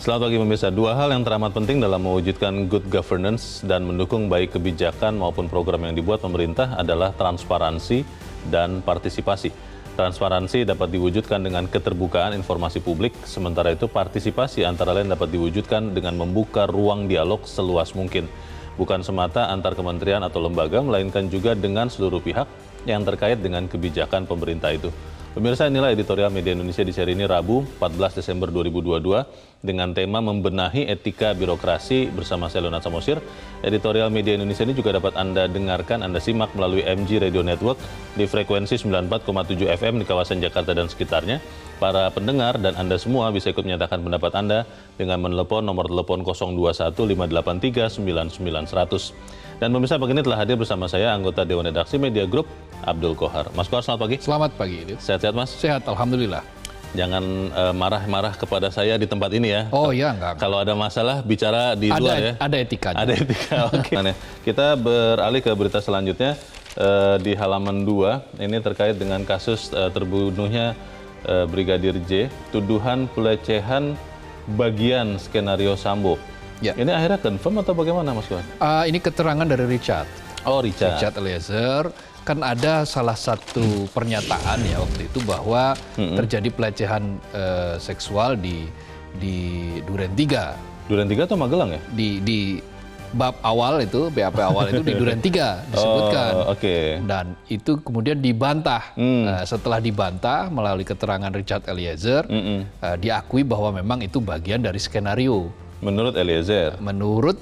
Selamat pagi pemirsa. Dua hal yang teramat penting dalam mewujudkan good governance dan mendukung baik kebijakan maupun program yang dibuat pemerintah adalah transparansi dan partisipasi. Transparansi dapat diwujudkan dengan keterbukaan informasi publik, sementara itu partisipasi antara lain dapat diwujudkan dengan membuka ruang dialog seluas mungkin. Bukan semata antar kementerian atau lembaga, melainkan juga dengan seluruh pihak yang terkait dengan kebijakan pemerintah itu. Pemirsa, inilah editorial Media Indonesia di seri ini Rabu 14 Desember 2022 dengan tema membenahi etika birokrasi bersama saya Leonard Samosir. Editorial Media Indonesia ini juga dapat Anda dengarkan, Anda simak melalui MG Radio Network di frekuensi 94,7 FM di kawasan Jakarta dan sekitarnya. Para pendengar dan Anda semua bisa ikut menyatakan pendapat Anda dengan menelepon nomor telepon 021 583 99 100. Dan pemirsa, pagi ini telah hadir bersama saya anggota Dewan Redaksi Media Group, Abdul Kohar. Mas Kohar, selamat pagi. Selamat pagi. Sehat-sehat, Mas? Sehat, alhamdulillah. Jangan marah-marah kepada saya di tempat ini ya. Oh iya, enggak. Kalau ada masalah, bicara di luar ya. Ada etikanya. Ada etika, oke. Kita beralih ke berita selanjutnya di halaman 2. Ini terkait dengan kasus terbunuhnya Brigadir J. Tuduhan pelecehan bagian skenario Sambo. Ya. Ini akhirnya confirm atau bagaimana, Mas Kuan? Ini keterangan dari Richard. Oh, Richard. Richard Eliezer. Kan ada salah satu pernyataan ya waktu itu bahwa terjadi pelecehan seksual di Duren 3. Duren 3 atau Magelang ya? Di bab awal itu, BAP awal itu di Duren 3 disebutkan. Oh, oke. Dan itu kemudian dibantah. Setelah dibantah melalui keterangan Richard Eliezer, diakui bahwa memang itu bagian dari skenario. Menurut Eliezer? Menurut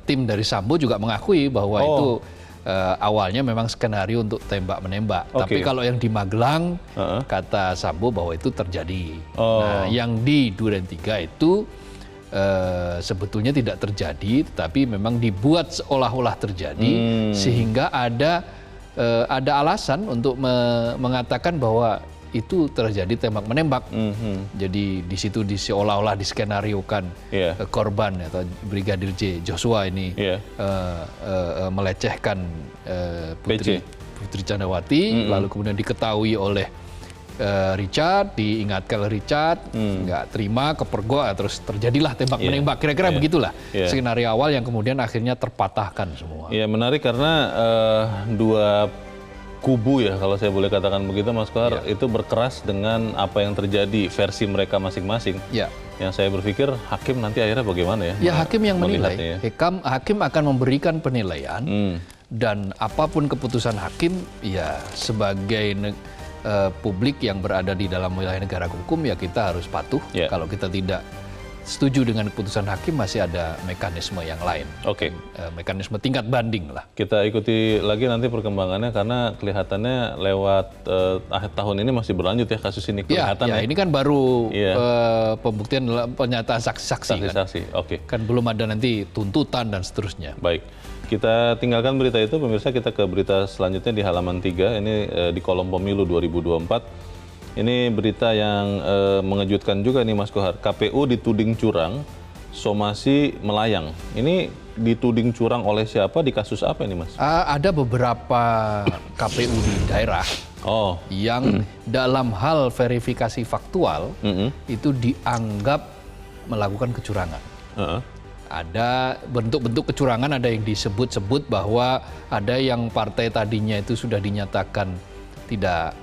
tim dari Sambo juga mengakui bahwa itu awalnya memang skenario untuk tembak-menembak. Tapi kalau yang di Magelang, kata Sambo bahwa itu terjadi. Nah, yang di Duren 3 itu sebetulnya tidak terjadi, tetapi memang dibuat seolah-olah terjadi, sehingga ada alasan untuk mengatakan bahwa itu terjadi tembak-menembak. Jadi di situ seolah-olah diskenariokan korban atau Brigadir J. Joshua ini melecehkan Putri Candrawati, lalu kemudian diketahui oleh Richard, diingatkan oleh Richard, nggak terima, kepergok, terus terjadilah tembak-menembak. Kira-kira begitulah skenario awal yang kemudian akhirnya terpatahkan semua. Iya, menarik karena dua kubu ya, kalau saya boleh katakan begitu, Mas Kohar, itu berkeras dengan apa yang terjadi, versi mereka masing-masing. Yang saya berpikir hakim nanti akhirnya bagaimana ya? Ya, hakim yang menilai. Hakim akan memberikan penilaian dan apapun keputusan hakim, ya sebagai publik yang berada di dalam wilayah negara hukum, ya kita harus patuh. Kalau kita tidak setuju dengan keputusan hakim, masih ada mekanisme yang lain. Mekanisme tingkat banding lah. Kita ikuti lagi nanti perkembangannya karena kelihatannya lewat akhir tahun ini masih berlanjut ya kasus ini. Kelihatan ini kan baru pembuktian pernyataan saksi-saksi. Kan belum ada nanti tuntutan dan seterusnya. Baik. Kita tinggalkan berita itu, pemirsa, kita ke berita selanjutnya di halaman 3. Ini di kolom pemilu 2024. Ini berita yang mengejutkan juga nih, Mas Kohar. KPU dituding curang, somasi melayang. Ini dituding curang oleh siapa, di kasus apa ini, Mas? Ada beberapa KPU di daerah yang dalam hal verifikasi faktual itu dianggap melakukan kecurangan. Ada bentuk-bentuk kecurangan, ada yang disebut-sebut bahwa ada yang partai tadinya itu sudah dinyatakan tidak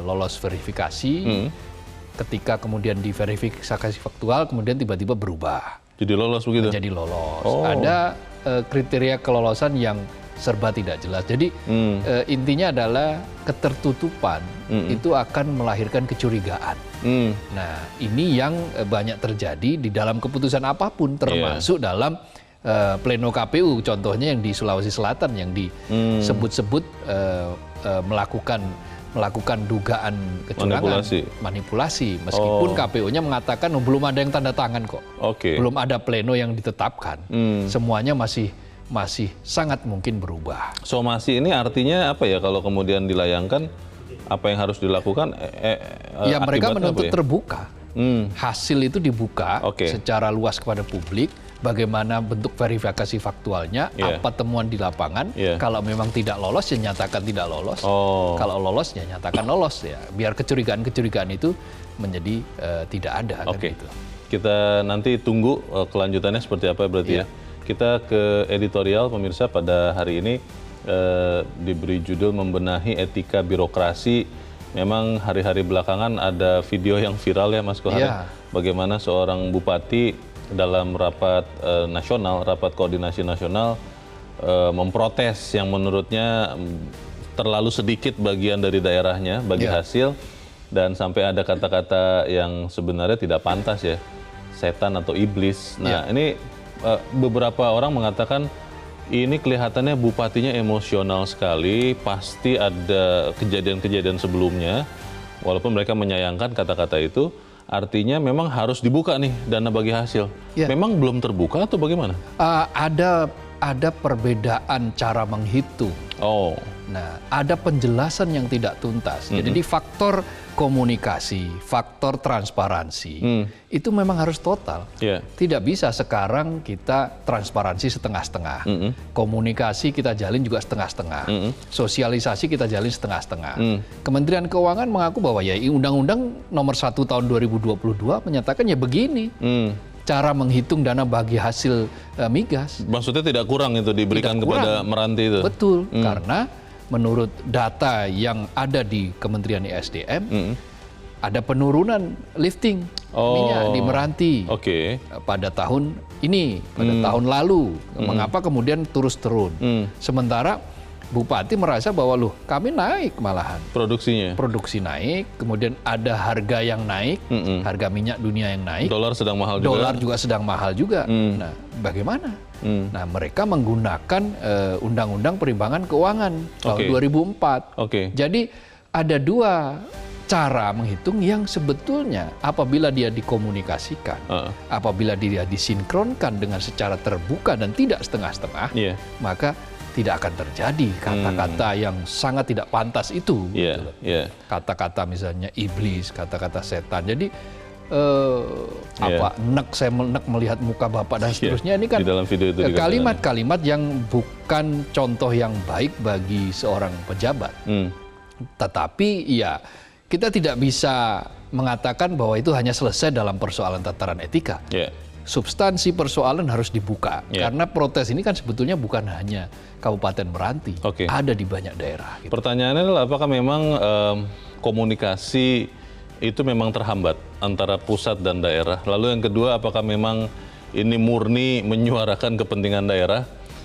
lolos verifikasi, ketika kemudian diverifikasi faktual, kemudian tiba-tiba berubah. Jadi lolos begitu? Jadi lolos. Ada kriteria kelolosan yang serba tidak jelas. Jadi intinya adalah ketertutupan itu akan melahirkan kecurigaan. Nah, ini yang banyak terjadi di dalam keputusan apapun, termasuk dalam pleno KPU, contohnya yang di Sulawesi Selatan yang disebut-sebut melakukan dugaan kecurangan, manipulasi, meskipun KPU-nya mengatakan belum ada yang tanda tangan kok, belum ada pleno yang ditetapkan, semuanya masih sangat mungkin berubah. Somasi ini artinya apa ya kalau kemudian dilayangkan, apa yang harus dilakukan? Ya, mereka menuntut terbuka, hasil itu dibuka secara luas kepada publik. Bagaimana bentuk verifikasi faktualnya, apa temuan di lapangan. Kalau memang tidak lolos, ya nyatakan tidak lolos. Kalau lolos, ya nyatakan lolos. Ya, biar kecurigaan-kecurigaan itu menjadi tidak ada. Kan gitu. Kita nanti tunggu kelanjutannya seperti apa berarti ya. Kita ke editorial pemirsa pada hari ini diberi judul membenahi etika birokrasi. Memang hari-hari belakangan ada video yang viral ya Mas Kohar. Bagaimana seorang bupati dalam rapat nasional, rapat koordinasi nasional memprotes yang menurutnya terlalu sedikit bagian dari daerahnya bagi hasil, dan sampai ada kata-kata yang sebenarnya tidak pantas ya, setan atau iblis. Nah ini beberapa orang mengatakan ini kelihatannya bupatinya emosional sekali, pasti ada kejadian-kejadian sebelumnya, walaupun mereka menyayangkan kata-kata itu. Artinya memang harus dibuka nih dana bagi hasil. Memang belum terbuka atau bagaimana? Ada perbedaan cara menghitung. Nah, ada penjelasan yang tidak tuntas. Jadi faktor komunikasi, faktor transparansi itu memang harus total. Tidak bisa sekarang kita transparansi setengah-setengah. Komunikasi kita jalin juga setengah-setengah. Sosialisasi kita jalin setengah-setengah. Kementerian Keuangan mengaku bahwa ya Undang-Undang Nomor 1 Tahun 2022 menyatakan ya begini. Cara menghitung dana bagi hasil migas. Maksudnya tidak kurang itu diberikan kepada Meranti itu? Betul, karena menurut data yang ada di Kementerian ESDM, ada penurunan lifting minyak di Meranti pada tahun ini, pada tahun lalu. Mengapa kemudian terus turun? Sementara Bupati merasa bahwa loh kami naik malahan. Produksi naik, kemudian ada harga yang naik, harga minyak dunia yang naik. Dolar sedang mahal juga. Dolar juga sedang mahal juga. Nah, bagaimana? Nah, mereka menggunakan Undang-Undang Perimbangan Keuangan tahun 2004. Jadi ada dua cara menghitung yang sebetulnya apabila dia dikomunikasikan, apabila dia disinkronkan dengan secara terbuka dan tidak setengah-setengah, maka tidak akan terjadi kata-kata yang sangat tidak pantas itu. Kata-kata misalnya iblis, kata-kata setan. Jadi saya melihat muka Bapak dan seterusnya, ini kan kalimat-kalimat yang bukan contoh yang baik bagi seorang pejabat. Tetapi ya kita tidak bisa mengatakan bahwa itu hanya selesai dalam persoalan tataran etika. Substansi persoalan harus dibuka, karena protes ini kan sebetulnya bukan hanya Kabupaten Meranti, ada di banyak daerah. Pertanyaannya adalah apakah memang komunikasi itu memang terhambat antara pusat dan daerah? Lalu yang kedua, apakah memang ini murni menyuarakan kepentingan daerah?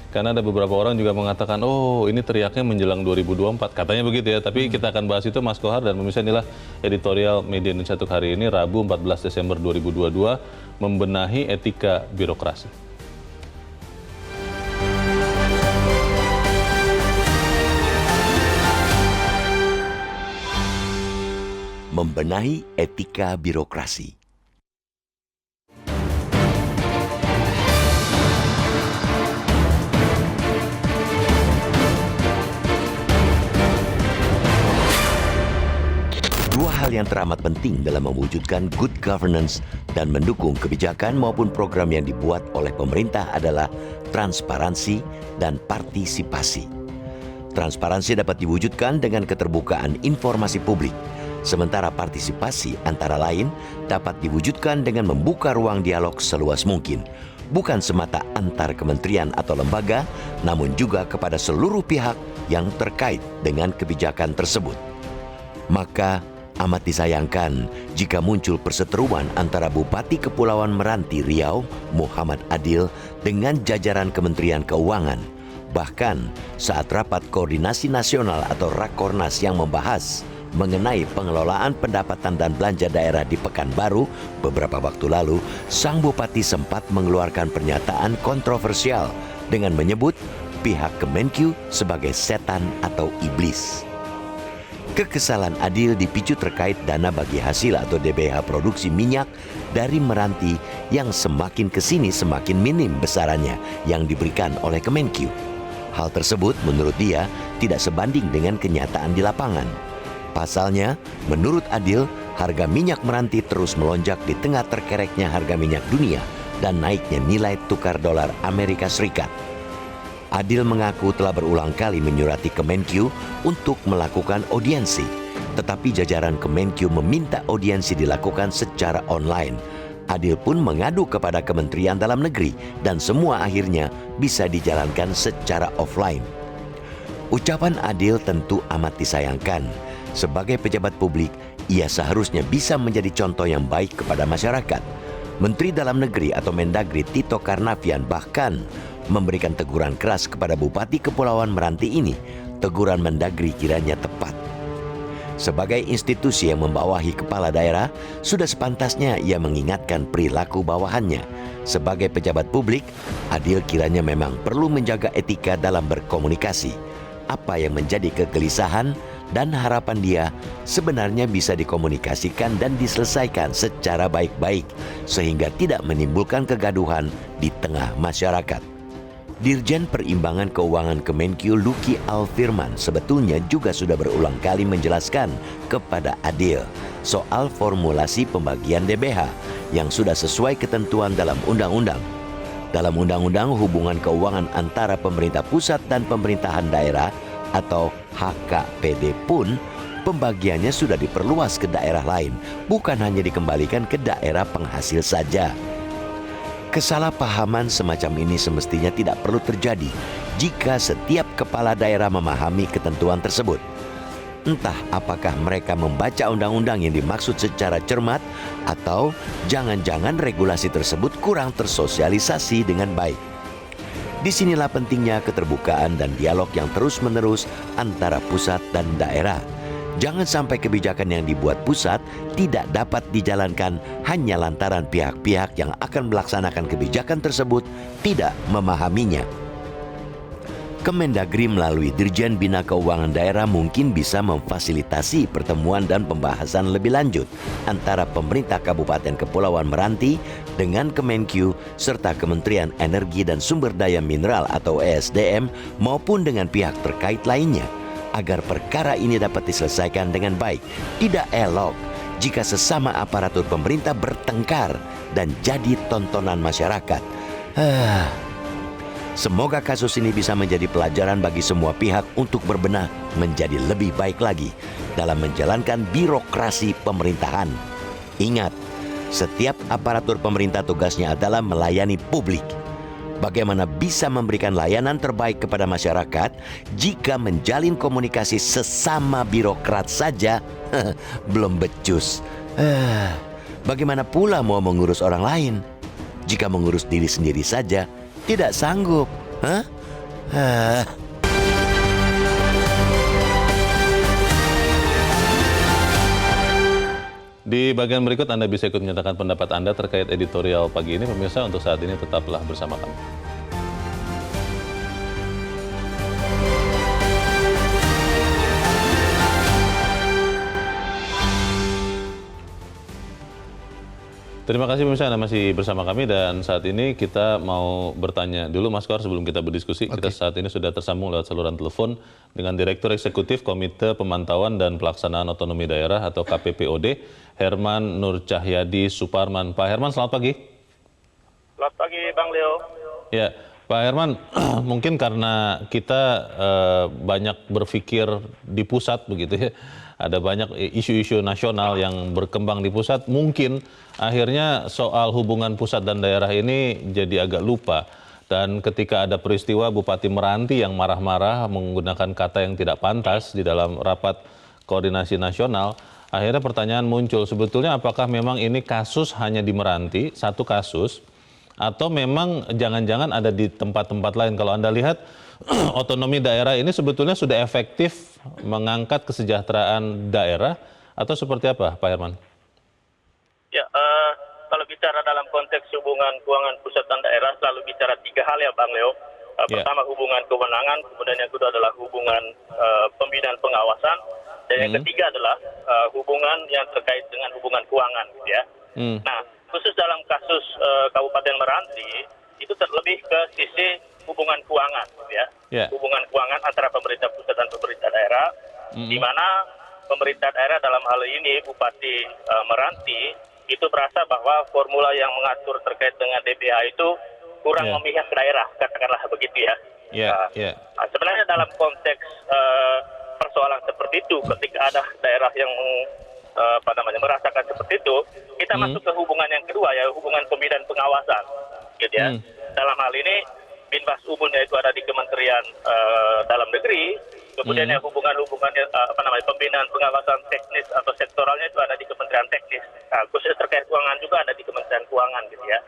Karena ada beberapa orang juga mengatakan, oh ini teriaknya menjelang 2024, katanya begitu ya. Tapi kita akan bahas itu Mas Kohar, dan pemirsa inilah editorial Media Indonesia untuk hari ini, Rabu 14 Desember 2022, membenahi etika birokrasi. Membenahi etika birokrasi. Dua hal yang teramat penting dalam mewujudkan good governance dan mendukung kebijakan maupun program yang dibuat oleh pemerintah adalah transparansi dan partisipasi. Transparansi dapat diwujudkan dengan keterbukaan informasi publik, sementara partisipasi antara lain dapat diwujudkan dengan membuka ruang dialog seluas mungkin, bukan semata antar kementerian atau lembaga, namun juga kepada seluruh pihak yang terkait dengan kebijakan tersebut. Maka amat disayangkan jika muncul perseteruan antara Bupati Kepulauan Meranti Riau, Muhammad Adil, dengan jajaran Kementerian Keuangan. Bahkan saat rapat koordinasi nasional atau Rakornas yang membahas mengenai pengelolaan pendapatan dan belanja daerah di Pekanbaru beberapa waktu lalu, sang Bupati sempat mengeluarkan pernyataan kontroversial dengan menyebut pihak Kemenkyu sebagai setan atau iblis. Kekesalan Adil dipicu terkait dana bagi hasil atau DBH produksi minyak dari Meranti yang semakin kesini semakin minim besarannya yang diberikan oleh Kemenkyu. Hal tersebut menurut dia tidak sebanding dengan kenyataan di lapangan. Pasalnya, menurut Adil, harga minyak Meranti terus melonjak di tengah terkereknya harga minyak dunia dan naiknya nilai tukar dolar Amerika Serikat. Adil mengaku telah berulang kali menyurati Kemenkyu untuk melakukan audiensi, tetapi jajaran Kemenkyu meminta audiensi dilakukan secara online. Adil pun mengadu kepada Kementerian Dalam Negeri dan semua akhirnya bisa dijalankan secara offline. Ucapan Adil tentu amat disayangkan. Sebagai pejabat publik, ia seharusnya bisa menjadi contoh yang baik kepada masyarakat. Menteri Dalam Negeri atau Mendagri Tito Karnavian bahkan memberikan teguran keras kepada Bupati Kepulauan Meranti ini. Teguran Mendagri kiranya tepat. Sebagai institusi yang membawahi kepala daerah, sudah sepantasnya ia mengingatkan perilaku bawahannya. Sebagai pejabat publik, Adil kiranya memang perlu menjaga etika dalam berkomunikasi. Apa yang menjadi kegelisahan dan harapan dia sebenarnya bisa dikomunikasikan dan diselesaikan secara baik-baik, sehingga tidak menimbulkan kegaduhan di tengah masyarakat. Dirjen Perimbangan Keuangan Kemenkyu Luki Alfirman sebetulnya juga sudah berulang kali menjelaskan kepada Adil soal formulasi pembagian DBH yang sudah sesuai ketentuan dalam undang-undang. Dalam undang-undang hubungan keuangan antara pemerintah pusat dan pemerintahan daerah atau HKPD pun pembagiannya sudah diperluas ke daerah lain, bukan hanya dikembalikan ke daerah penghasil saja. Kesalahpahaman semacam ini semestinya tidak perlu terjadi jika setiap kepala daerah memahami ketentuan tersebut. Entah apakah mereka membaca undang-undang yang dimaksud secara cermat atau jangan-jangan regulasi tersebut kurang tersosialisasi dengan baik. Disinilah pentingnya keterbukaan dan dialog yang terus-menerus antara pusat dan daerah. Jangan sampai kebijakan yang dibuat pusat tidak dapat dijalankan hanya lantaran pihak-pihak yang akan melaksanakan kebijakan tersebut tidak memahaminya. Kemendagri melalui Dirjen Bina Keuangan Daerah mungkin bisa memfasilitasi pertemuan dan pembahasan lebih lanjut antara pemerintah Kabupaten Kepulauan Meranti dengan Kemenkyu serta Kementerian Energi dan Sumber Daya Mineral atau ESDM maupun dengan pihak terkait lainnya, agar perkara ini dapat diselesaikan dengan baik. Tidak elok jika sesama aparatur pemerintah bertengkar dan jadi tontonan masyarakat. Semoga kasus ini bisa menjadi pelajaran bagi semua pihak untuk berbenah menjadi lebih baik lagi dalam menjalankan birokrasi pemerintahan. Ingat, setiap aparatur pemerintah tugasnya adalah melayani publik. Bagaimana bisa memberikan layanan terbaik kepada masyarakat jika menjalin komunikasi sesama birokrat saja belum becus? Bagaimana pula mau mengurus orang lain jika mengurus diri sendiri saja tidak sanggup? Di bagian berikut Anda bisa ikut menyatakan pendapat Anda terkait editorial pagi ini. Pemirsa, untuk saat ini tetaplah bersama kami. Terima kasih pemirsa, Anda masih bersama kami dan saat ini kita mau bertanya dulu Mas Kor sebelum kita berdiskusi. Kita saat ini sudah tersambung lewat saluran telepon dengan Direktur Eksekutif Komite Pemantauan dan Pelaksanaan Otonomi Daerah atau KPPOD, Herman Nur Cahyadi Suparman. Pak Herman, selamat pagi. Selamat pagi Bang Leo. Ya, Pak Herman, mungkin karena kita banyak berpikir di pusat begitu ya. Ada banyak isu-isu nasional yang berkembang di pusat, mungkin akhirnya soal hubungan pusat dan daerah ini jadi agak lupa. Dan ketika ada peristiwa Bupati Meranti yang marah-marah menggunakan kata yang tidak pantas di dalam rapat koordinasi nasional, akhirnya pertanyaan muncul, sebetulnya apakah memang ini kasus hanya di Meranti, satu kasus, atau memang jangan-jangan ada di tempat-tempat lain? Kalau Anda lihat, otonomi daerah ini sebetulnya sudah efektif mengangkat kesejahteraan daerah atau seperti apa, Pak Herman? Ya, kalau bicara dalam konteks hubungan keuangan pusat dan daerah selalu bicara tiga hal ya Bang Leo. Pertama hubungan kewenangan, kemudian yang kedua adalah hubungan pembinaan pengawasan, dan yang ketiga adalah hubungan yang terkait dengan hubungan keuangan, gitu ya. Nah, khusus dalam kasus Kabupaten Meranti itu terlebih ke sisi hubungan keuangan, gitu ya. Hubungan keuangan antara pemerintah pusat dan pemerintah daerah, di mana pemerintah daerah dalam hal ini Bupati Meranti itu merasa bahwa formula yang mengatur terkait dengan DBH itu kurang memihak ke daerah, katakanlah begitu ya. Nah, sebenarnya dalam konteks persoalan seperti itu, ketika ada daerah yang merasakan seperti itu, kita masuk ke hubungan yang kedua, ya hubungan pembinaan pengawasan, gitu ya. Dalam hal ini Binbas umumnya itu ada di Kementerian Dalam Negeri, kemudian yang hubungan-hubungannya pembinaan pengawasan teknis atau sektoralnya itu ada di Kementerian Teknis, khusus terkait keuangan juga ada di Kementerian Keuangan, gitu ya.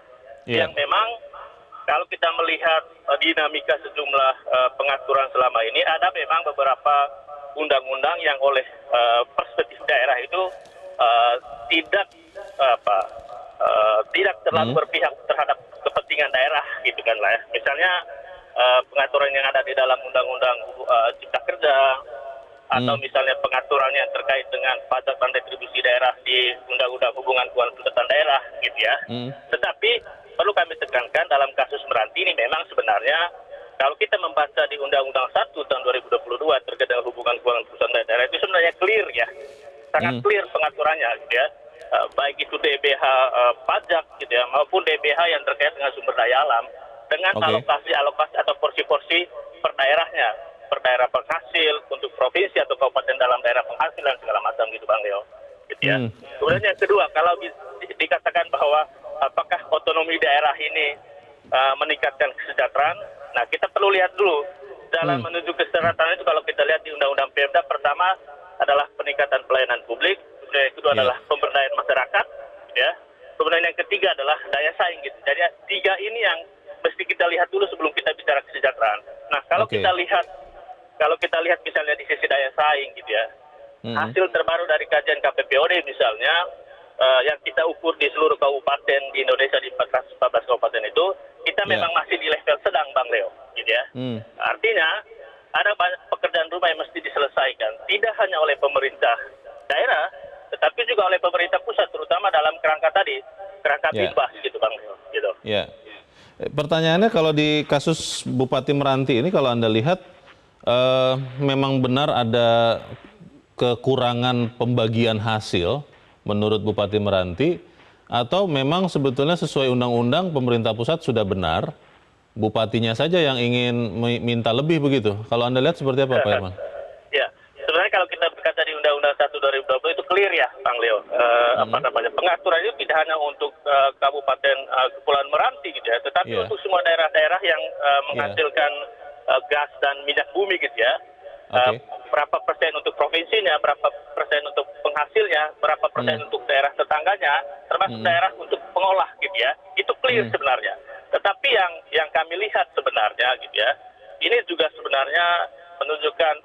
Yang memang kalau kita melihat dinamika sejumlah pengaturan selama ini, ada memang beberapa undang-undang yang oleh perspektif daerah itu tidak terlalu berpihak terhadap kepentingan daerah, gitu kan lah ya. Misalnya pengaturan yang ada di dalam undang-undang Cipta Kerja, atau misalnya pengaturan yang terkait dengan pajak dan retribusi daerah di undang-undang hubungan keuangan pendapatan daerah, gitu ya. Tetapi perlu kami tekankan dalam kasus Meranti ini memang sebenarnya kalau kita membaca di Undang-Undang 1 tahun 2022 terkait dengan hubungan keuangan pusat dan daerah itu sebenarnya clear ya, sangat clear pengaturannya, gitu ya. Baik itu DBH pajak, gitu ya, maupun DBH yang terkait dengan sumber daya alam dengan alokasi atau porsi-porsi per daerahnya, per daerah penghasil untuk provinsi atau kabupaten dalam daerah penghasil dan segala macam, gitu Bang Leo. Gitu ya. Kemudian yang kedua, kalau dikatakan bahwa apakah otonomi daerah ini meningkatkan kesejahteraan, nah kita perlu lihat dulu dalam menuju kesejahteraan itu. Kalau kita lihat di Undang-Undang Pemda, pertama adalah peningkatan pelayanan publik, kemudian yang kedua adalah pemberdayaan masyarakat, ya. Kemudian yang ketiga adalah daya saing, gitu. Jadi tiga ini yang mesti kita lihat dulu sebelum kita bicara kesejahteraan. Nah, kalau kita lihat misalnya di sisi daya saing, gitu ya, hasil terbaru dari kajian KPPOD misalnya yang kita ukur di seluruh kabupaten di Indonesia di 414 kabupaten itu, kita memang masih di level sedang, Bang Leo, gitu ya. Artinya ada banyak pekerjaan rumah yang mesti diselesaikan, tidak hanya oleh pemerintah daerah, tetapi juga oleh pemerintah pusat, terutama dalam kerangka Binbas, gitu Bang Leo, gitu. Ya. Pertanyaannya, kalau di kasus Bupati Meranti ini, kalau Anda lihat memang benar ada kekurangan pembagian hasil menurut Bupati Meranti, atau memang sebetulnya sesuai undang-undang pemerintah pusat sudah benar, bupatinya saja yang ingin minta lebih begitu? Kalau Anda lihat seperti apa, Pak Herman? Ya, sebenarnya kalau kita berkata di Undang-Undang 1 2020 itu clear ya, Bang Leo. Pengaturan itu tidak hanya untuk Kabupaten Kepulauan Meranti, gitu ya, tetapi untuk semua daerah-daerah yang menghasilkan gas dan minyak bumi, gitu ya. Berapa persen untuk provinsinya, berapa persen untuk penghasilnya, berapa persen untuk daerah tetangganya, termasuk daerah untuk pengolah, gitu ya. Itu clear sebenarnya. Tetapi yang kami lihat sebenarnya, gitu ya, ini juga sebenarnya menunjukkan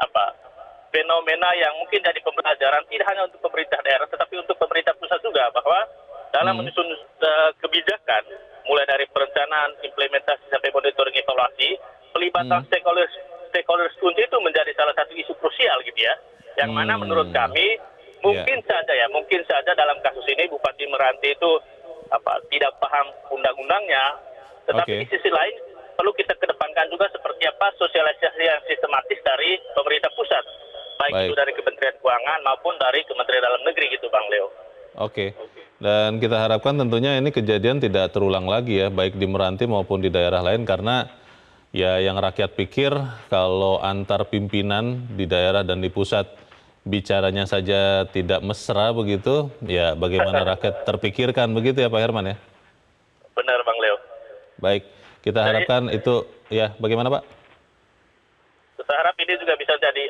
fenomena yang mungkin jadi pembelajaran tidak hanya untuk pemerintah daerah, tetapi untuk pemerintah pusat juga, bahwa dalam menyusun kebijakan, mulai dari perencanaan, implementasi sampai monitoring evaluasi, pelibatan stakeholders kunci itu menjadi salah satu isu krusial, gitu ya. Yang mana menurut kami mungkin saja dalam kasus ini Bupati Meranti itu tidak paham undang-undangnya, tetapi di sisi lain perlu kita kedepankan juga seperti apa sosialisasi yang sistematis dari pemerintah pusat, baik itu dari Kementerian Keuangan maupun dari Kementerian Dalam Negeri, gitu Bang Leo. Dan kita harapkan tentunya ini kejadian tidak terulang lagi ya, baik di Meranti maupun di daerah lain, karena ya yang rakyat pikir kalau antar pimpinan di daerah dan di pusat bicaranya saja tidak mesra begitu, ya bagaimana rakyat terpikirkan begitu ya Pak Herman ya? Benar Bang Leo. Baik, kita harapkan itu ya, bagaimana Pak? Kita harap ini juga bisa jadi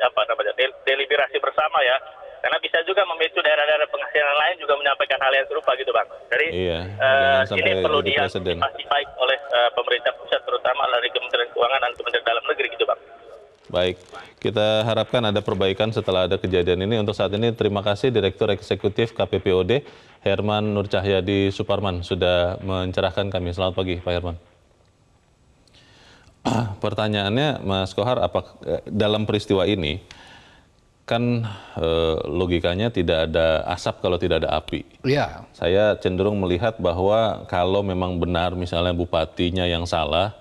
deliberasi bersama ya, karena bisa juga memicu daerah-daerah penghasilan lain juga menyampaikan hal yang serupa, gitu Bang. Jadi ini perlu diantisipasi baik oleh pemerintah pusat, terutama dari Kementerian Keuangan dan Kementerian Dalam Negeri, gitu Bang. Baik, kita harapkan ada perbaikan setelah ada kejadian ini. Untuk saat ini terima kasih Direktur Eksekutif KPPOD Herman Nur Cahyadi Suparman sudah mencerahkan kami. Selamat pagi Pak Herman. Pertanyaannya Mas Kohar, dalam peristiwa ini kan logikanya tidak ada asap kalau tidak ada api. Iya. Saya cenderung melihat bahwa kalau memang benar misalnya bupatinya yang salah,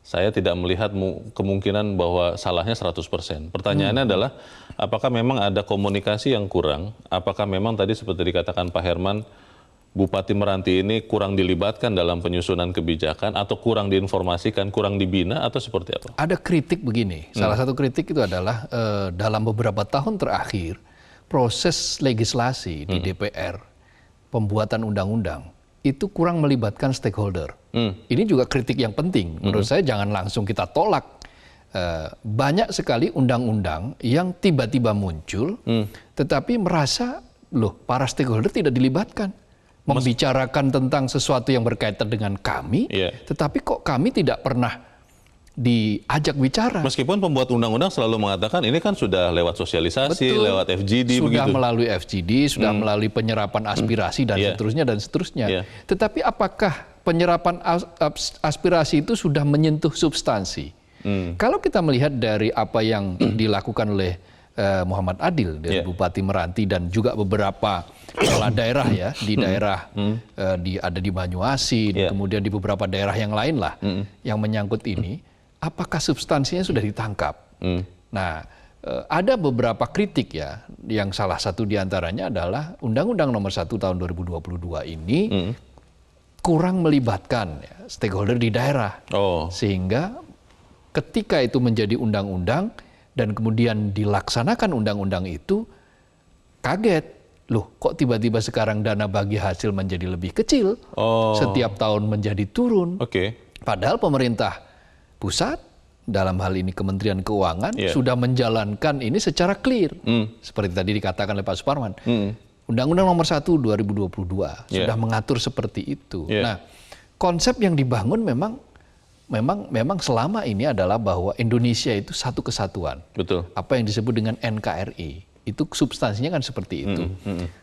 saya tidak melihat kemungkinan bahwa salahnya 100%. Pertanyaannya adalah apakah memang ada komunikasi yang kurang? Apakah memang tadi seperti dikatakan Pak Herman, Bupati Meranti ini kurang dilibatkan dalam penyusunan kebijakan, atau kurang diinformasikan, kurang dibina, atau seperti apa? Ada kritik begini. Salah satu kritik itu adalah dalam beberapa tahun terakhir proses legislasi di DPR, pembuatan undang-undang, itu kurang melibatkan stakeholder. Ini juga kritik yang penting. Menurut saya jangan langsung kita tolak. Banyak sekali undang-undang yang tiba-tiba muncul, tetapi merasa, loh, para stakeholder tidak dilibatkan. Membicarakan tentang sesuatu yang berkaitan dengan kami, tetapi kok kami tidak pernah diajak bicara. Meskipun pembuat undang-undang selalu mengatakan ini kan sudah lewat sosialisasi, lewat FGD, sudah begitu. Melalui FGD, sudah melalui penyerapan aspirasi dan seterusnya. Tetapi apakah penyerapan aspirasi itu sudah menyentuh substansi? Kalau kita melihat dari apa yang dilakukan oleh Muhammad Adil dari Bupati Meranti dan juga beberapa kepala daerah ya di daerah ada di Banyuasin, kemudian di beberapa daerah yang lain lah yang menyangkut ini, apakah substansinya sudah ditangkap? Nah, ada beberapa kritik ya, yang salah satu diantaranya adalah Undang-Undang Nomor 1 Tahun 2022 ini kurang melibatkan stakeholder di daerah, sehingga ketika itu menjadi undang-undang dan kemudian dilaksanakan undang-undang itu, kaget. Loh, kok tiba-tiba sekarang dana bagi hasil menjadi lebih kecil, setiap tahun menjadi turun. Padahal pemerintah pusat, dalam hal ini Kementerian Keuangan, sudah menjalankan ini secara clear. Seperti tadi dikatakan oleh Pak Suparman. Undang-Undang Nomor 1 2022 sudah mengatur seperti itu. Nah, konsep yang dibangun memang selama ini adalah bahwa Indonesia itu satu kesatuan. Betul. Apa yang disebut dengan NKRI, itu substansinya kan seperti itu.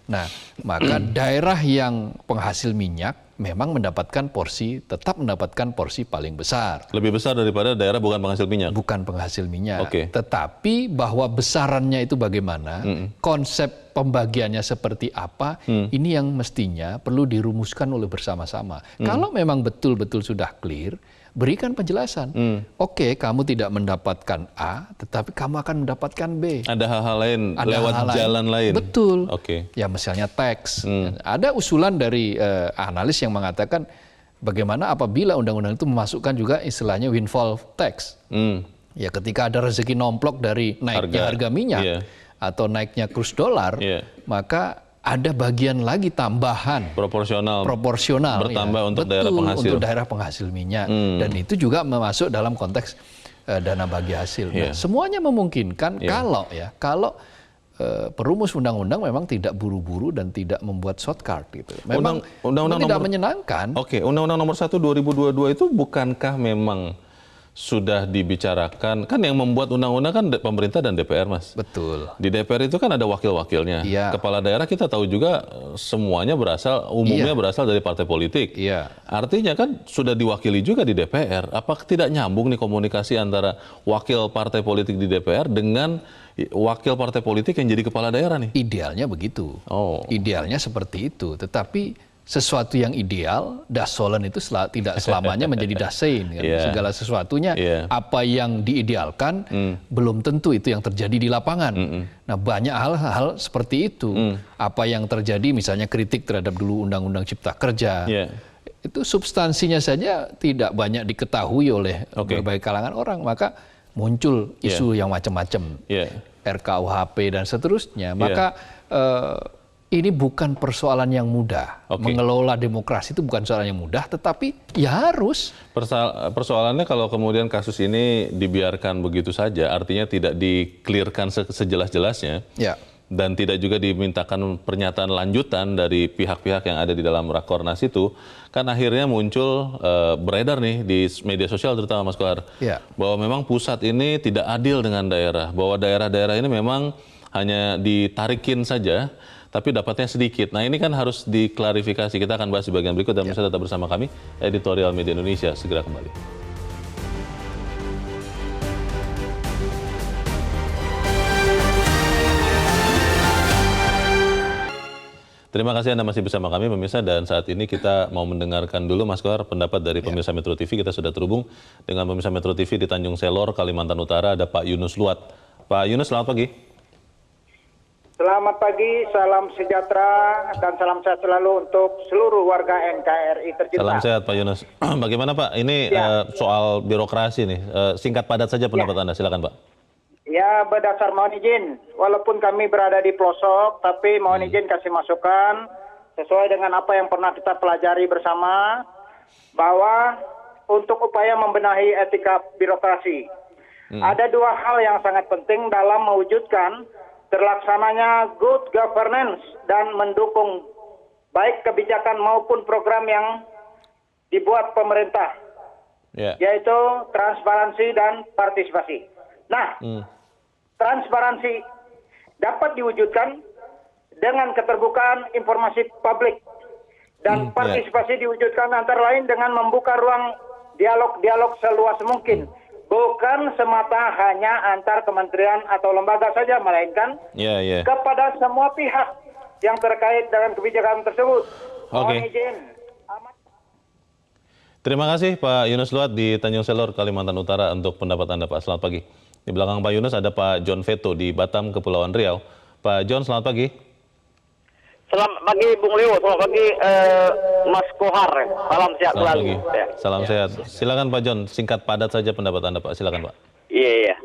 Nah, maka daerah yang penghasil minyak memang tetap mendapatkan porsi paling besar. Lebih besar daripada daerah bukan penghasil minyak? Bukan penghasil minyak. Tetapi bahwa besarannya itu bagaimana, konsep pembagiannya seperti apa, ini yang mestinya perlu dirumuskan oleh bersama-sama. Kalau memang betul-betul sudah clear, berikan penjelasan. Oke, kamu tidak mendapatkan A, tetapi kamu akan mendapatkan B. Ada hal-hal lain, lewat jalan lain. Betul. Ya misalnya tax. Ada usulan dari analis yang mengatakan bagaimana apabila undang-undang itu memasukkan juga istilahnya windfall tax. Ya ketika ada rezeki nomplok dari naiknya harga minyak atau naiknya kurs dolar, maka ada bagian lagi tambahan proporsional bertambah untuk daerah penghasil. Untuk daerah penghasil minyak, dan itu juga masuk dalam konteks dana bagi hasil. Nah, semuanya memungkinkan kalau perumus undang-undang memang tidak buru-buru dan tidak membuat shortcut gitu. Memang undang-undang tidak menyenangkan. Undang-undang Nomor 1 2022 itu bukankah memang sudah dibicarakan, kan yang membuat undang-undang kan pemerintah dan DPR, Mas. Betul. Di DPR itu kan ada wakil-wakilnya. Kepala daerah kita tahu juga semuanya umumnya berasal dari partai politik. Artinya kan sudah diwakili juga di DPR. Apakah tidak nyambung nih komunikasi antara wakil partai politik di DPR dengan wakil partai politik yang jadi kepala daerah nih? Idealnya begitu. Idealnya seperti itu. Tetapi sesuatu yang ideal, dasolen itu tidak selamanya menjadi dasein. Kan? Segala sesuatunya, apa yang diidealkan, belum tentu itu yang terjadi di lapangan. Nah, banyak hal-hal seperti itu. Apa yang terjadi, misalnya kritik terhadap dulu Undang-Undang Cipta Kerja, itu substansinya saja tidak banyak diketahui oleh berbagai kalangan orang. Maka muncul isu yang macam-macam, RKUHP dan seterusnya. Maka ini bukan persoalan yang mudah. Mengelola demokrasi itu bukan soalan yang mudah, tetapi ya harus. Persoalannya kalau kemudian kasus ini dibiarkan begitu saja, artinya tidak di-clearkan sejelas-jelasnya, dan tidak juga dimintakan pernyataan lanjutan dari pihak-pihak yang ada di dalam Rakornas itu, kan akhirnya muncul beredar nih di media sosial terutama, Mas Kohar, bahwa memang pusat ini tidak adil dengan daerah, bahwa daerah-daerah ini memang hanya ditarikin saja, tapi dapatnya sedikit. Nah, ini kan harus diklarifikasi. Kita akan bahas di bagian berikut dan bisa tetap bersama kami, Editorial Media Indonesia. Segera kembali. Terima kasih Anda masih bersama kami, pemirsa, dan saat ini kita mau mendengarkan dulu, Mas Kohar, pendapat dari pemirsa Metro TV. Kita sudah terhubung dengan pemirsa Metro TV di Tanjung Selor, Kalimantan Utara, ada Pak Yunus Luat. Pak Yunus, selamat pagi. Selamat pagi, salam sejahtera dan salam sehat selalu untuk seluruh warga NKRI tercinta. Salam sehat Pak Yunus. Bagaimana Pak, ini soal birokrasi nih, singkat padat saja pendapat Anda, silakan Pak. Ya, berdasar mohon izin, walaupun kami berada di pelosok, tapi mohon izin kasih masukan sesuai dengan apa yang pernah kita pelajari bersama, bahwa untuk upaya membenahi etika birokrasi, ada dua hal yang sangat penting dalam mewujudkan terlaksananya good governance dan mendukung baik kebijakan maupun program yang dibuat pemerintah, yaitu transparansi dan partisipasi. Nah, transparansi dapat diwujudkan dengan keterbukaan informasi publik dan partisipasi diwujudkan antara lain dengan membuka ruang dialog-dialog seluas mungkin, bukan semata hanya antar kementerian atau lembaga saja, melainkan kepada semua pihak yang terkait dengan kebijakan tersebut. Mohon izin. Terima kasih Pak Yunus Luat di Tanjung Selor, Kalimantan Utara untuk pendapat Anda, Pak. Selamat pagi. Di belakang Pak Yunus ada Pak John Veto di Batam, Kepulauan Riau. Pak John, selamat pagi. Selamat pagi Bung Leo, selamat pagi Mas Kohar. Salam sehat selalu. Ya. Salam sehat. Silakan Pak John, singkat padat saja pendapat Anda, Pak. Silakan Pak. Iya.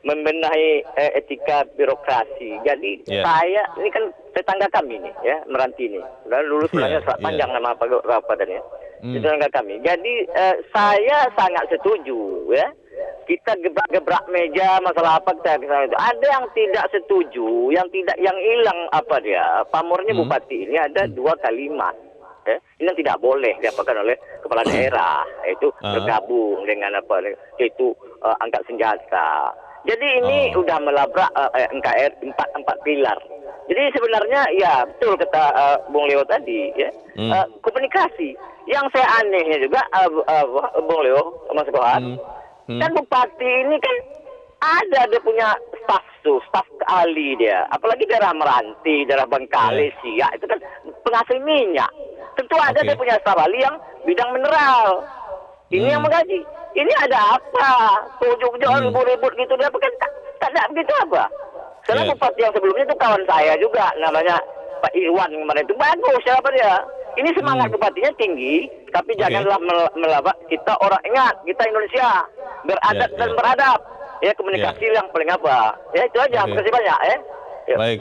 Membenahi etika birokrasi. Jadi saya ini kan tetangga kami nih, ya, Meranti ini. Lalu lulus serat panjang nama Pak dan ya. Tetangga kami. Jadi saya sangat setuju, ya. Kita gebrak-gebrak meja masalah apa kita itu. Ada yang tidak setuju, yang hilang apa dia pamornya bupati ini ada 2 kalimat. Ini yang tidak boleh diapakan oleh kepala daerah, yaitu bergabung dengan apa yaitu angkat senjata. Jadi ini udah melabrak NKRI 4 pilar. Jadi sebenarnya ya betul kata Bung Leo tadi, ya, komunikasi. Yang saya anehnya juga Bung Leo, Mas Kohar, kan bupati ini kan ada dia punya staf ahli dia, apalagi daerah Meranti, daerah Bengkalis, Siak itu kan penghasil minyak. Tentu ada dia punya staf ahli yang bidang mineral. Ini yang menggaji. Ini ada apa? Tujuh-tujuh ribut gitu dia kan tak ada begitu apa? Karena bupati yang sebelumnya itu kawan saya juga, namanya Pak Iwan kemarin itu bagus, siapa dia? Ini semangat bupatinya tinggi, tapi janganlah melabak kita orang ingat, kita Indonesia beradab dan beradab. Ya komunikasi yang paling apa? Ya itu aja. Terima kasih banyak. Baik,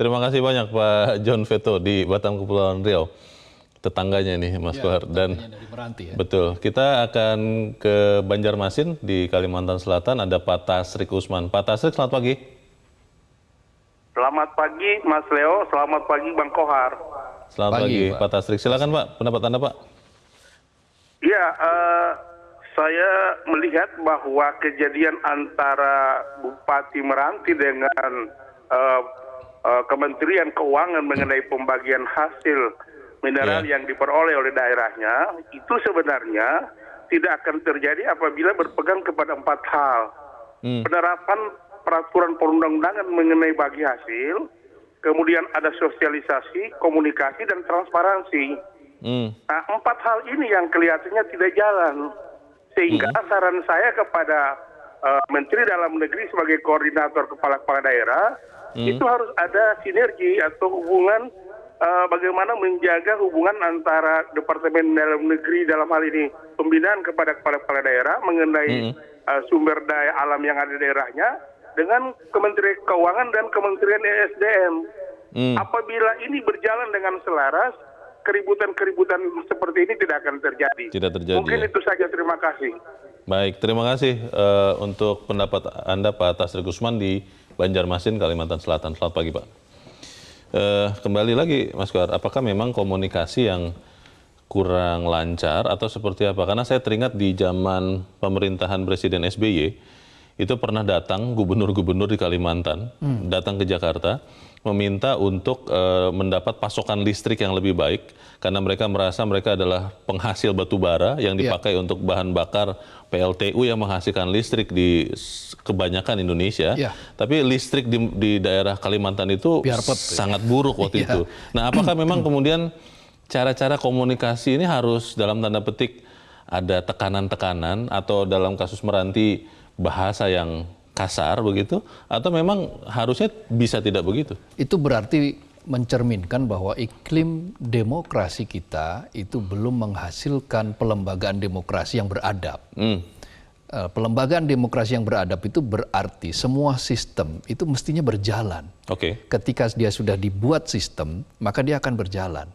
terima kasih banyak Pak John Veto di Batam, Kepulauan Riau. Tetangganya nih Mas Kohar dan dari Meranti, ya. Betul. Kita akan ke Banjarmasin di Kalimantan Selatan, ada Pak Tasrik Usman. Pak Tasrik, selamat pagi. Selamat pagi Mas Leo, selamat pagi Bang Kohar. Selamat pagi Pak Tasrik. Silakan Pak, pendapat Anda Pak. Ya, saya melihat bahwa kejadian antara Bupati Meranti dengan Kementerian Keuangan mengenai pembagian hasil mineral yang diperoleh oleh daerahnya, itu sebenarnya tidak akan terjadi apabila berpegang kepada 4 hal. Penerapan peraturan perundang-undangan mengenai bagi hasil, kemudian ada sosialisasi, komunikasi, dan transparansi. Nah, 4 hal ini yang kelihatannya tidak jalan. Sehingga saran saya kepada Menteri Dalam Negeri sebagai koordinator kepala-kepala daerah, itu harus ada sinergi atau hubungan bagaimana menjaga hubungan antara Departemen Dalam Negeri dalam hal ini pembinaan kepada kepala-kepala daerah mengenai sumber daya alam yang ada di daerahnya dengan Kementerian Keuangan dan Kementerian ESDM. Apabila ini berjalan dengan selaras, keributan-keributan seperti ini tidak akan terjadi. Tidak terjadi. Mungkin itu saja, terima kasih. Baik, terima kasih untuk pendapat Anda Pak Tasrik Usman di Banjarmasin, Kalimantan Selatan. Selamat pagi Pak. Kembali lagi Mas Kohar, apakah memang komunikasi yang kurang lancar atau seperti apa? Karena saya teringat di zaman pemerintahan Presiden SBY, itu pernah datang gubernur-gubernur di Kalimantan, datang ke Jakarta, meminta untuk mendapat pasokan listrik yang lebih baik, karena mereka merasa mereka adalah penghasil batu bara yang dipakai untuk bahan bakar PLTU yang menghasilkan listrik di kebanyakan Indonesia. Tapi listrik di daerah Kalimantan itu sangat buruk waktu itu. Nah, apakah memang kemudian cara-cara komunikasi ini harus dalam tanda petik ada tekanan-tekanan atau dalam kasus Meranti bahasa yang kasar begitu, atau memang harusnya bisa tidak begitu? Itu berarti mencerminkan bahwa iklim demokrasi kita itu belum menghasilkan pelembagaan demokrasi yang beradab. pelembagaan demokrasi yang beradab itu berarti semua sistem itu mestinya berjalan. Ketika dia sudah dibuat sistem, maka dia akan berjalan.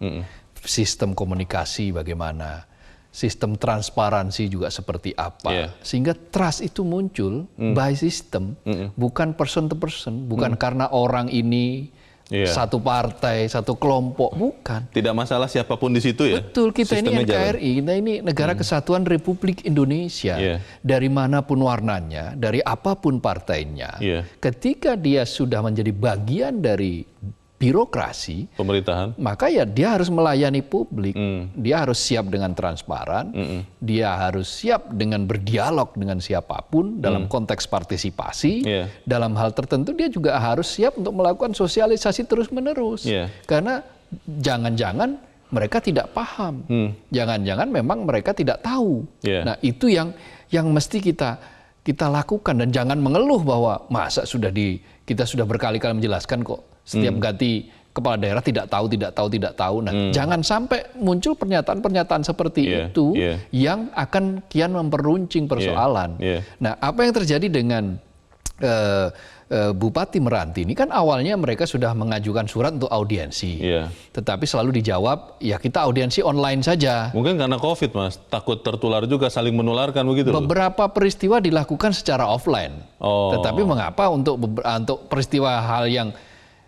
Sistem komunikasi bagaimana, sistem transparansi juga seperti apa, sehingga trust itu muncul by system, bukan person to person, bukan karena orang ini satu partai, satu kelompok, bukan. Tidak masalah siapapun di situ ya. Betul, kita ini NKRI, kita ini Negara Kesatuan Republik Indonesia. Dari manapun warnanya, dari apapun partainya, ketika dia sudah menjadi bagian dari birokrasi, pemerintahan, maka ya dia harus melayani publik, dia harus siap dengan transparan, dia harus siap dengan berdialog dengan siapapun dalam konteks partisipasi, dalam hal tertentu dia juga harus siap untuk melakukan sosialisasi terus-menerus, karena jangan-jangan mereka tidak paham, jangan-jangan memang mereka tidak tahu. Nah itu yang mesti kita lakukan, dan jangan mengeluh bahwa masa kita sudah berkali-kali menjelaskan kok. Setiap ganti kepala daerah tidak tahu. Nah, jangan sampai muncul pernyataan-pernyataan seperti itu yang akan kian memperuncing persoalan. Nah, apa yang terjadi dengan Bupati Meranti ini kan awalnya mereka sudah mengajukan surat untuk audiensi, tetapi selalu dijawab ya kita audiensi online saja. Mungkin karena COVID, Mas, takut tertular juga, saling menularkan begitu. Beberapa peristiwa dilakukan secara offline, tetapi mengapa untuk peristiwa hal yang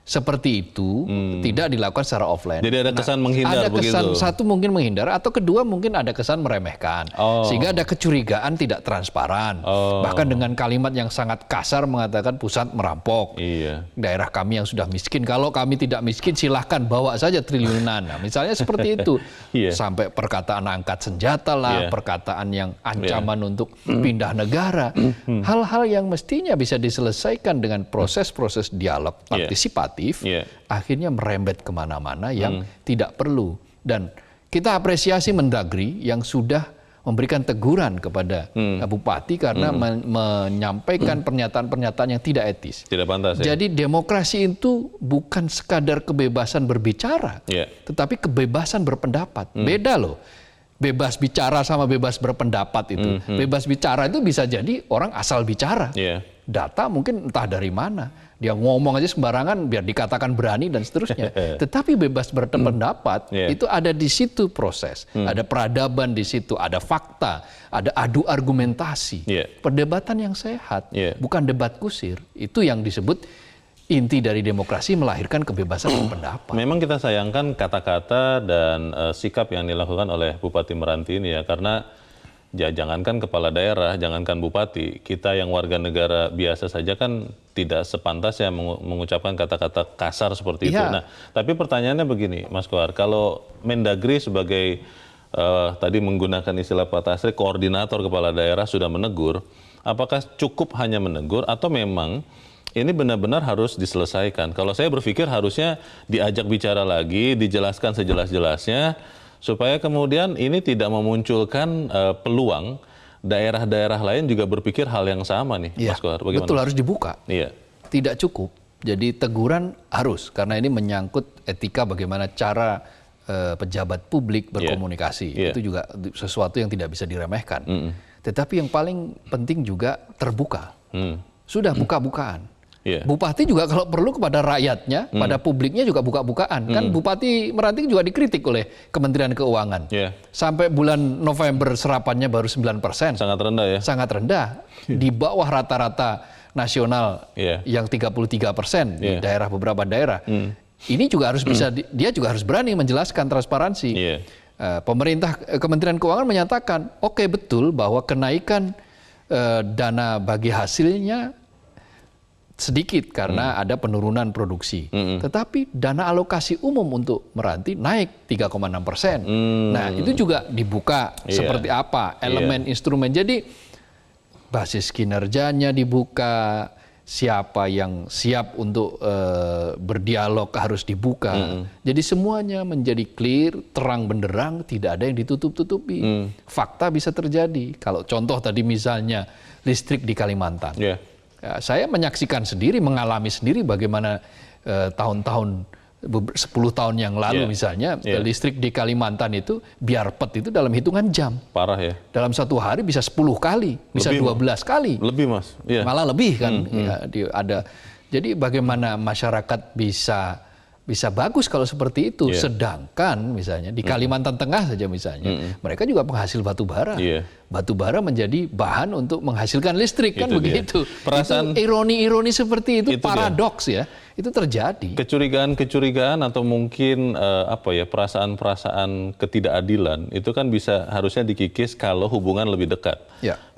seperti itu tidak dilakukan secara offline. Jadi ada kesan menghindar begitu. Ada kesan satu mungkin menghindar, atau kedua mungkin ada kesan meremehkan. Sehingga ada kecurigaan tidak transparan. Bahkan dengan kalimat yang sangat kasar mengatakan pusat merampok. Daerah kami yang sudah miskin, kalau kami tidak miskin silahkan bawa saja triliunan. Nah, misalnya seperti itu. Sampai perkataan angkat senjata lah, perkataan yang ancaman untuk pindah negara. Hal-hal yang mestinya bisa diselesaikan dengan proses-proses dialog partisipatif, akhirnya merembet kemana-mana yang tidak perlu. Dan kita apresiasi Mendagri yang sudah memberikan teguran kepada Bupati karena menyampaikan pernyataan-pernyataan yang tidak etis. Tidak pantas. Jadi demokrasi itu bukan sekadar kebebasan berbicara, tetapi kebebasan berpendapat. Beda loh. Bebas bicara sama bebas berpendapat itu. Bebas bicara itu bisa jadi orang asal bicara. Data mungkin entah dari mana. Dia ngomong aja sembarangan biar dikatakan berani dan seterusnya. Tetapi bebas berpendapat itu ada di situ proses. Ada peradaban di situ, ada fakta, ada adu argumentasi. Perdebatan yang sehat, bukan debat kusir. Itu yang disebut inti dari demokrasi, melahirkan kebebasan berpendapat. Memang kita sayangkan kata-kata dan sikap yang dilakukan oleh Bupati Meranti ini ya, karena jangankan kepala daerah, jangankan bupati, kita yang warga negara biasa saja kan tidak sepantasnya mengucapkan kata-kata kasar seperti itu. Nah, tapi pertanyaannya begini, Mas Kohar, kalau Mendagri sebagai tadi menggunakan istilah Pak Tasrik, koordinator kepala daerah sudah menegur, apakah cukup hanya menegur atau memang ini benar-benar harus diselesaikan? Kalau saya berpikir harusnya diajak bicara lagi, dijelaskan sejelas-jelasnya, supaya kemudian ini tidak memunculkan peluang daerah-daerah lain juga berpikir hal yang sama nih, Mas Kohar. Bagaimana? Betul, harus dibuka. Tidak cukup. Jadi teguran harus, karena ini menyangkut etika bagaimana cara pejabat publik berkomunikasi. Itu juga sesuatu yang tidak bisa diremehkan. Tetapi yang paling penting juga terbuka. Sudah buka-bukaan. Bupati juga kalau perlu kepada rakyatnya, pada publiknya juga buka-bukaan. Kan Bupati Meranti juga dikritik oleh Kementerian Keuangan. Sampai bulan November serapannya baru 9%. Sangat rendah ya? Sangat rendah. Di bawah rata-rata nasional yang 33% di daerah, beberapa daerah. Ini juga harus bisa, dia juga harus berani menjelaskan transparansi. Pemerintah, Kementerian Keuangan menyatakan, oke, betul bahwa kenaikan dana bagi hasilnya sedikit karena ada penurunan produksi. Tetapi dana alokasi umum untuk Meranti naik 3,6%. Nah, itu juga dibuka seperti apa elemen instrumen. Jadi basis kinerjanya dibuka, siapa yang siap untuk berdialog harus dibuka. Jadi semuanya menjadi clear, terang benderang, tidak ada yang ditutup-tutupi. Fakta bisa terjadi. Kalau contoh tadi misalnya listrik di Kalimantan. Saya menyaksikan sendiri, mengalami sendiri bagaimana tahun-tahun 10 tahun yang lalu misalnya listrik di Kalimantan itu biar pet itu dalam hitungan jam. Parah ya. Dalam satu hari bisa 10 kali, bisa lebih, 12 kali. Lebih Mas. Malah lebih kan. Ada. Jadi bagaimana masyarakat bisa bagus kalau seperti itu. Sedangkan misalnya di Kalimantan Tengah saja misalnya, mereka juga penghasil batu bara. Batu bara menjadi bahan untuk menghasilkan listrik kan begitu. Perasaan itu ironi-ironi seperti itu paradoks ya. Itu terjadi. Kecurigaan atau mungkin perasaan-perasaan ketidakadilan itu kan harusnya dikikis kalau hubungan lebih dekat.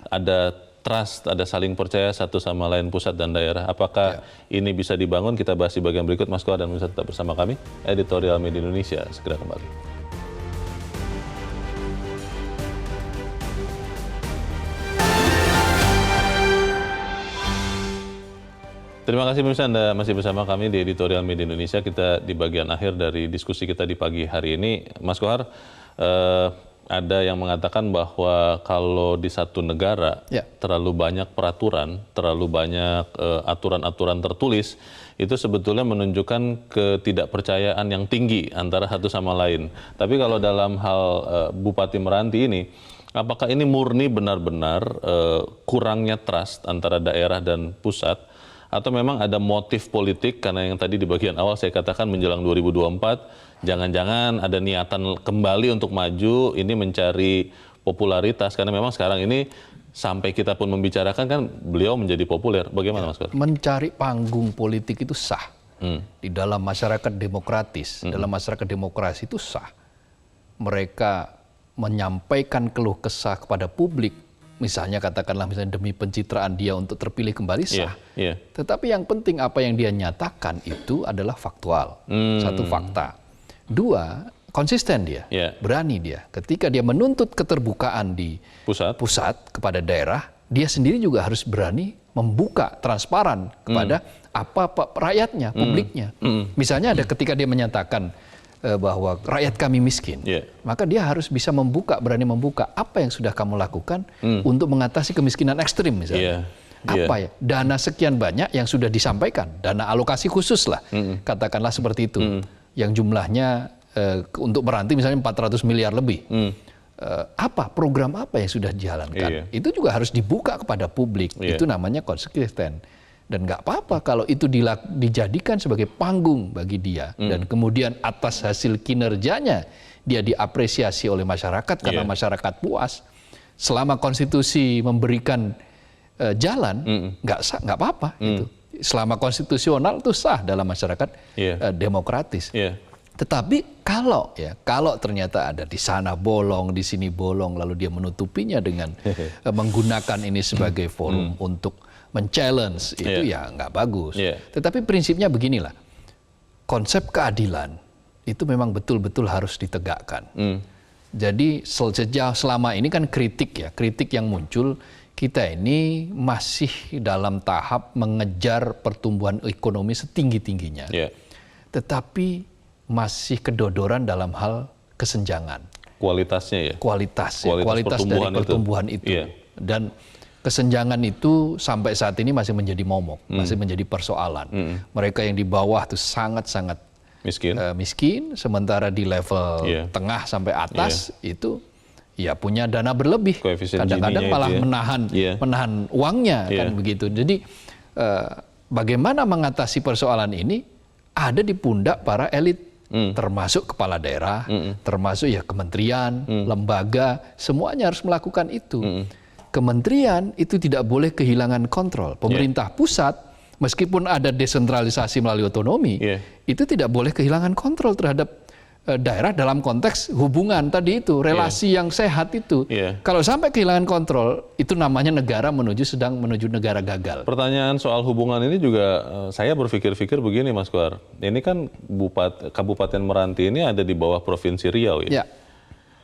Ada trust, ada saling percaya satu sama lain pusat dan daerah. Apakah ini bisa dibangun? Kita bahas di bagian berikut. Mas Kohar dan Mirsa tetap bersama kami. Editorial Media Indonesia segera kembali. Terima kasih pemirsa, Anda masih bersama kami di Editorial Media Indonesia. Kita di bagian akhir dari diskusi kita di pagi hari ini. Mas Kohar, ada yang mengatakan bahwa kalau di satu negara terlalu banyak peraturan, terlalu banyak aturan-aturan tertulis, itu sebetulnya menunjukkan ketidakpercayaan yang tinggi antara satu sama lain. Tapi kalau dalam hal Bupati Meranti ini, apakah ini murni benar-benar kurangnya trust antara daerah dan pusat, atau memang ada motif politik? Karena yang tadi di bagian awal saya katakan menjelang 2024, jangan-jangan ada niatan kembali untuk maju, ini mencari popularitas. Karena memang sekarang ini sampai kita pun membicarakan kan beliau menjadi populer. Bagaimana Mas Kohar? Mencari panggung politik itu sah. Di dalam masyarakat demokratis, dalam masyarakat demokrasi itu sah. Mereka menyampaikan keluh kesah kepada publik. Misalnya katakanlah demi pencitraan dia untuk terpilih kembali sah. Tetapi yang penting apa yang dia nyatakan itu adalah faktual. Satu, fakta. Dua, konsisten dia, berani dia. Ketika dia menuntut keterbukaan di pusat kepada daerah, dia sendiri juga harus berani membuka transparan kepada apa rakyatnya, publiknya. Misalnya ada ketika dia menyatakan bahwa rakyat kami miskin, maka dia harus bisa berani membuka apa yang sudah kamu lakukan untuk mengatasi kemiskinan ekstrim misalnya. Apa ya, dana sekian banyak yang sudah disampaikan, dana alokasi khusus lah, katakanlah seperti itu, yang jumlahnya untuk Meranti misalnya 400 miliar lebih. Apa program apa yang sudah dijalankan? Itu juga harus dibuka kepada publik. Itu namanya konsisten. Dan nggak apa-apa kalau itu dijadikan sebagai panggung bagi dia. Dan kemudian atas hasil kinerjanya dia diapresiasi oleh masyarakat karena masyarakat puas. Selama konstitusi memberikan jalan, nggak apa-apa. Itu. Selama konstitusional itu sah dalam masyarakat demokratis. Tetapi kalau ternyata ada di sana bolong, di sini bolong, lalu dia menutupinya dengan menggunakan ini sebagai forum untuk men-challenge, itu ya nggak bagus. Tetapi prinsipnya beginilah, konsep keadilan itu memang betul-betul harus ditegakkan. Jadi selama ini kan kritik yang muncul, kita ini masih dalam tahap mengejar pertumbuhan ekonomi setinggi-tingginya. Tetapi masih kedodoran dalam hal kesenjangan. Kualitasnya ya? Kualitas dari pertumbuhan itu. Dan kesenjangan itu sampai saat ini masih menjadi momok, masih menjadi persoalan. Mereka yang di bawah itu sangat-sangat miskin, sementara di level tengah sampai atas itu ya punya dana berlebih. Kadang-kadang malah menahan uangnya kan begitu. Jadi bagaimana mengatasi persoalan ini ada di pundak para elit, termasuk kepala daerah, termasuk ya kementerian, lembaga, semuanya harus melakukan itu. Kementerian itu tidak boleh kehilangan kontrol. Pemerintah pusat, meskipun ada desentralisasi melalui otonomi, itu tidak boleh kehilangan kontrol terhadap daerah dalam konteks hubungan tadi itu, relasi yang sehat itu. Kalau sampai kehilangan kontrol, itu namanya negara sedang menuju negara gagal. Pertanyaan soal hubungan ini juga saya berpikir-pikir begini Mas Kohar. Ini kan Kabupaten Meranti ini ada di bawah Provinsi Riau ya.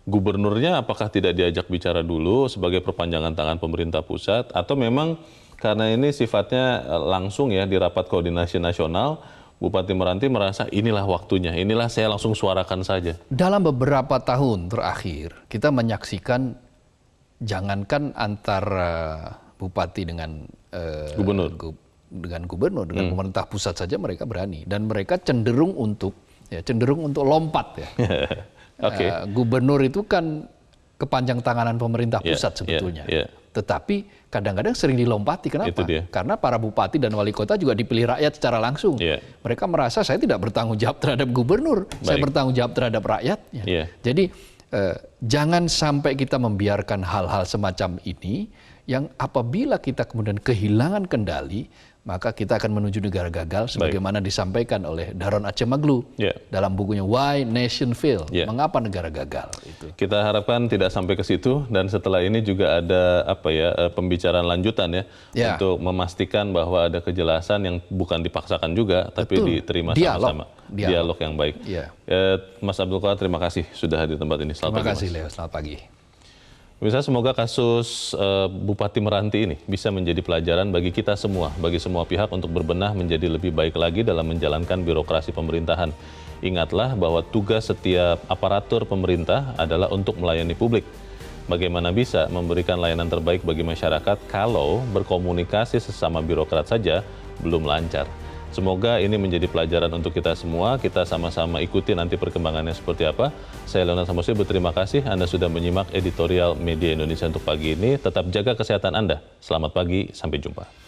Gubernurnya apakah tidak diajak bicara dulu sebagai perpanjangan tangan pemerintah pusat, atau memang karena ini sifatnya langsung ya di rapat koordinasi nasional, Bupati Meranti merasa inilah waktunya, inilah saya langsung suarakan saja? Dalam beberapa tahun terakhir kita menyaksikan jangankan antara bupati dengan gubernur, dengan pemerintah pusat saja mereka berani, dan mereka cenderung untuk ya cenderung untuk lompat ya. Gubernur itu kan kepanjang tanganan pemerintah pusat sebetulnya. Tetapi kadang-kadang sering dilompati. Kenapa? Karena para bupati dan wali kota juga dipilih rakyat secara langsung. Mereka merasa saya tidak bertanggung jawab terhadap gubernur, saya bertanggung jawab terhadap rakyatnya. Jadi jangan sampai kita membiarkan hal-hal semacam ini yang apabila kita kemudian kehilangan kendali, maka kita akan menuju negara gagal sebagaimana disampaikan oleh Daron Acemoglu dalam bukunya Why Nation Fail, mengapa negara gagal. Kita harapkan tidak sampai ke situ, dan setelah ini juga ada pembicaraan lanjutan untuk memastikan bahwa ada kejelasan yang bukan dipaksakan juga, tapi diterima sama-sama. Dialog yang baik. Mas Abdul Qadir, terima kasih sudah hadir di tempat ini. Terima kasih Leo, selamat pagi. Bisa semoga kasus Bupati Meranti ini bisa menjadi pelajaran bagi kita semua, bagi semua pihak untuk berbenah menjadi lebih baik lagi dalam menjalankan birokrasi pemerintahan. Ingatlah bahwa tugas setiap aparatur pemerintah adalah untuk melayani publik. Bagaimana bisa memberikan layanan terbaik bagi masyarakat kalau berkomunikasi sesama birokrat saja belum lancar. Semoga ini menjadi pelajaran untuk kita semua. Kita sama-sama ikuti nanti perkembangannya seperti apa. Saya Leonard Samosir berterima kasih Anda sudah menyimak editorial Media Indonesia untuk pagi ini. Tetap jaga kesehatan Anda. Selamat pagi, sampai jumpa.